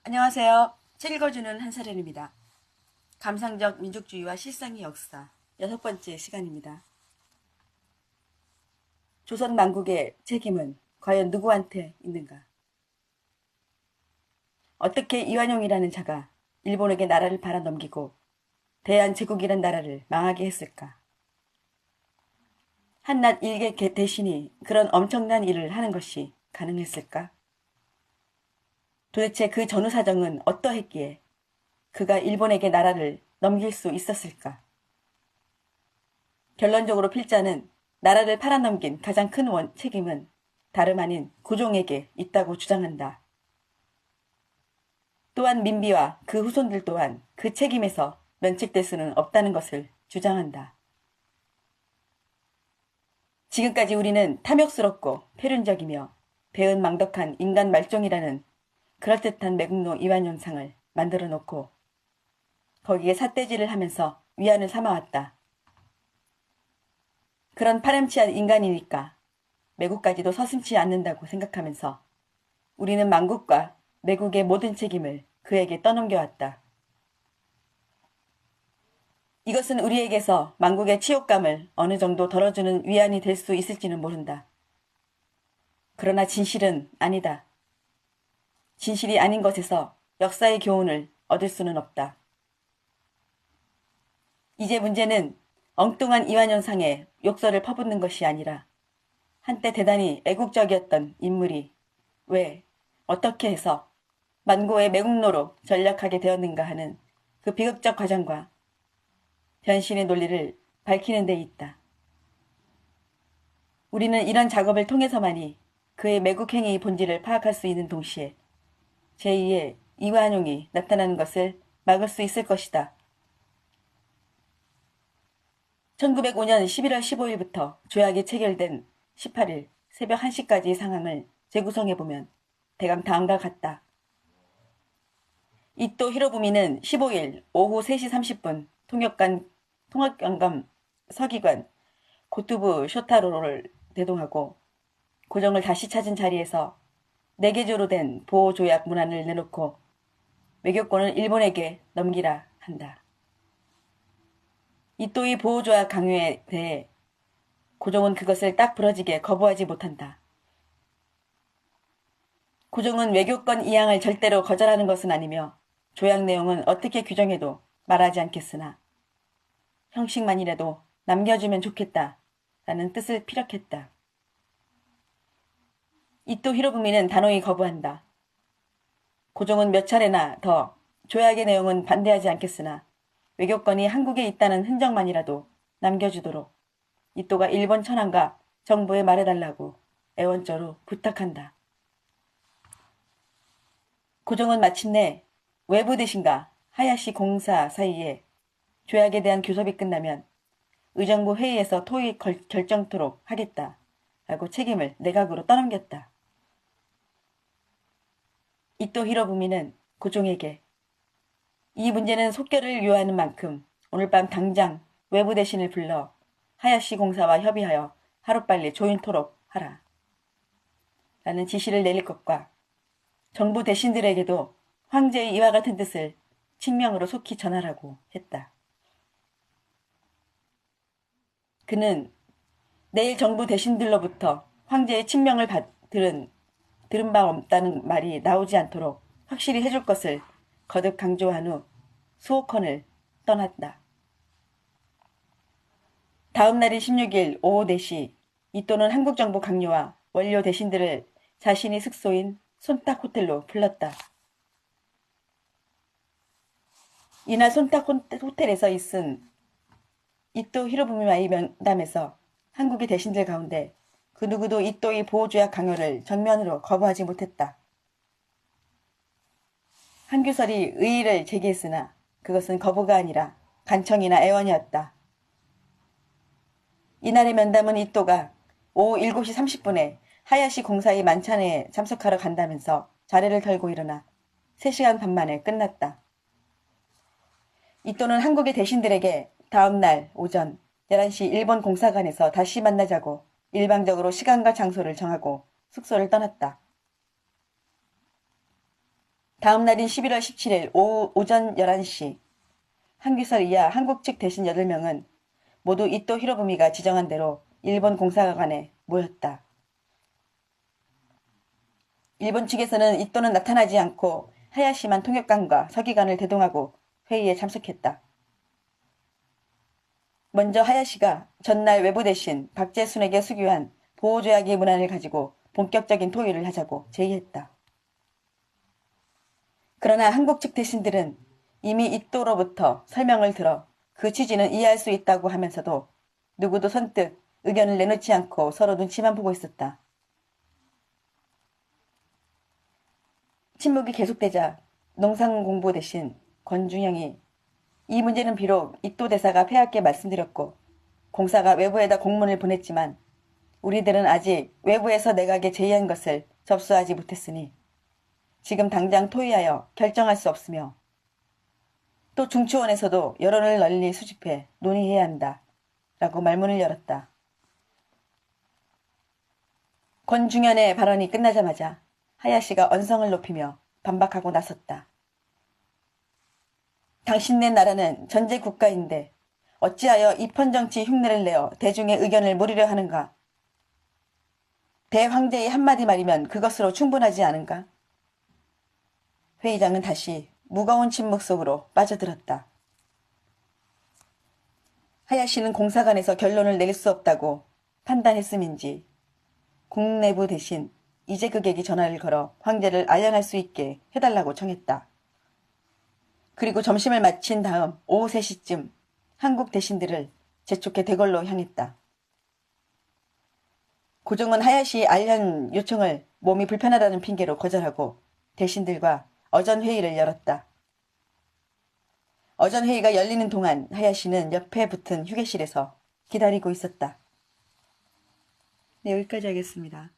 안녕하세요. 책 읽어주는 한사련입니다. 감상적 민족주의와 실상의 역사 6번째 시간입니다. 조선 만국의 책임은 과연 누구한테 있는가? 어떻게 이완용이라는 자가 일본에게 나라를 팔아넘기고 대한제국이란 나라를 망하게 했을까? 한낱 일개 대신이 그런 엄청난 일을 하는 것이 가능했을까? 도대체 그 전후 사정은 어떠했기에 그가 일본에게 나라를 넘길 수 있었을까? 결론적으로 필자는 나라를 팔아넘긴 가장 큰 책임은 다름 아닌 고종에게 있다고 주장한다. 또한 민비와 그 후손들 또한 그 책임에서 면책될 수는 없다는 것을 주장한다. 지금까지 우리는 탐욕스럽고 표륜적이며 배은망덕한 인간 말종이라는 그럴듯한 매국노 이완용상을 만들어 놓고 거기에 삿대질을 하면서 위안을 삼아왔다. 그런 파렴치한 인간이니까 매국까지도 서슴지 않는다고 생각하면서 우리는 만국과 매국의 모든 책임을 그에게 떠넘겨왔다. 이것은 우리에게서 만국의 치욕감을 어느 정도 덜어주는 위안이 될 수 있을지는 모른다. 그러나 진실은 아니다. 진실이 아닌 것에서 역사의 교훈을 얻을 수는 없다. 이제 문제는 엉뚱한 이완용상에 욕설을 퍼붓는 것이 아니라 한때 대단히 애국적이었던 인물이 왜, 어떻게 해서 만고의 매국노로 전락하게 되었는가 하는 그 비극적 과정과 변신의 논리를 밝히는 데 있다. 우리는 이런 작업을 통해서만이 그의 매국행위의 본질을 파악할 수 있는 동시에 제2의 이완용이 나타나는 것을 막을 수 있을 것이다. 1905년 11월 15일부터 조약이 체결된 18일 새벽 1시까지의 상황을 재구성해보면 대강 다음과 같다. 이토 히로부미는 15일 오후 3시 30분 통역관검 서기관 고투부 쇼타로를 대동하고 고정을 다시 찾은 자리에서 4개조로 된 보호조약 문안을 내놓고 외교권을 일본에게 넘기라 한다. 이토의 보호조약 강요에 대해 고종은 그것을 딱 부러지게 거부하지 못한다. 고종은 외교권 이양을 절대로 거절하는 것은 아니며 조약 내용은 어떻게 규정해도 말하지 않겠으나 형식만이라도 남겨주면 좋겠다 라는 뜻을 피력했다. 이토 히로부미는 단호히 거부한다. 고종은 몇 차례나 더 조약의 내용은 반대하지 않겠으나 외교권이 한국에 있다는 흔적만이라도 남겨주도록 이토가 일본 천황과 정부에 말해달라고 애원조로 부탁한다. 고종은 마침내 외부 대신과 하야시 공사 사이에 조약에 대한 교섭이 끝나면 의정부 회의에서 토의 결정토록 하겠다라고 책임을 내각으로 떠넘겼다. 이토 히로부미는 고종에게 이 문제는 속결을 요하는 만큼 오늘 밤 당장 외부 대신을 불러 하야시 공사와 협의하여 하루빨리 조율토록 하라. 라는 지시를 내릴 것과 정부 대신들에게도 황제의 이와 같은 뜻을 친명으로 속히 전하라고 했다. 그는 내일 정부 대신들로부터 황제의 친명을 들은 바 없다는 말이 나오지 않도록 확실히 해줄 것을 거듭 강조한 후 수호컨을 떠났다. 다음 날인 16일 오후 4시 이토는 한국정부 강요와 원료 대신들을 자신의 숙소인 손탁 호텔로 불렀다. 이날 손탁 호텔에서 있은 이토 히로부미와의 면담에서 한국의 대신들 가운데 그 누구도 이토의 보호조약 강요를 정면으로 거부하지 못했다. 한규설이 의의를 제기했으나 그것은 거부가 아니라 간청이나 애원이었다. 이날의 면담은 이토가 오후 7시 30분에 하야시 공사의 만찬에 참석하러 간다면서 자리를 털고 일어나 3시간 반 만에 끝났다. 이토는 한국의 대신들에게 다음 날 오전 11시 일본 공사관에서 다시 만나자고 일방적으로 시간과 장소를 정하고 숙소를 떠났다. 다음 날인 11월 17일 오전 11시 한규설 이하 한국 측 대신 8명은 모두 이토 히로부미가 지정한 대로 일본 공사관에 모였다. 일본 측에서는 이토는 나타나지 않고 하야시만 통역관과 서기관을 대동하고 회의에 참석했다. 먼저 하야시가 전날 외부 대신 박재순에게 수교한 보호조약의 문안을 가지고 본격적인 토의를 하자고 제의했다. 그러나 한국 측 대신들은 이미 이토로부터 설명을 들어 그 취지는 이해할 수 있다고 하면서도 누구도 선뜻 의견을 내놓지 않고 서로 눈치만 보고 있었다. 침묵이 계속되자 농상공부 대신 권중영이 이 문제는 비록 이토 대사가 폐하께 말씀드렸고 공사가 외부에다 공문을 보냈지만 우리들은 아직 외부에서 내각에 제의한 것을 접수하지 못했으니 지금 당장 토의하여 결정할 수 없으며 또 중추원에서도 여론을 널리 수집해 논의해야 한다. 라고 말문을 열었다. 권중현의 발언이 끝나자마자 하야시가 언성을 높이며 반박하고 나섰다. 당신네 나라는 전제 국가인데 어찌하여 입헌정치 흉내를 내어 대중의 의견을 물으려 하는가? 대황제의 한마디 말이면 그것으로 충분하지 않은가? 회의장은 다시 무거운 침묵 속으로 빠져들었다. 하야시는 공사관에서 결론을 내릴 수 없다고 판단했음인지 국내부 대신 이재극에게 전화를 걸어 황제를 알련할 수 있게 해달라고 청했다. 그리고 점심을 마친 다음 오후 3시쯤 한국 대신들을 재촉해 대궐로 향했다. 고종은 하야시 알련 요청을 몸이 불편하다는 핑계로 거절하고 대신들과 어전회의를 열었다. 어전회의가 열리는 동안 하야시는 옆에 붙은 휴게실에서 기다리고 있었다. 네, 여기까지 하겠습니다.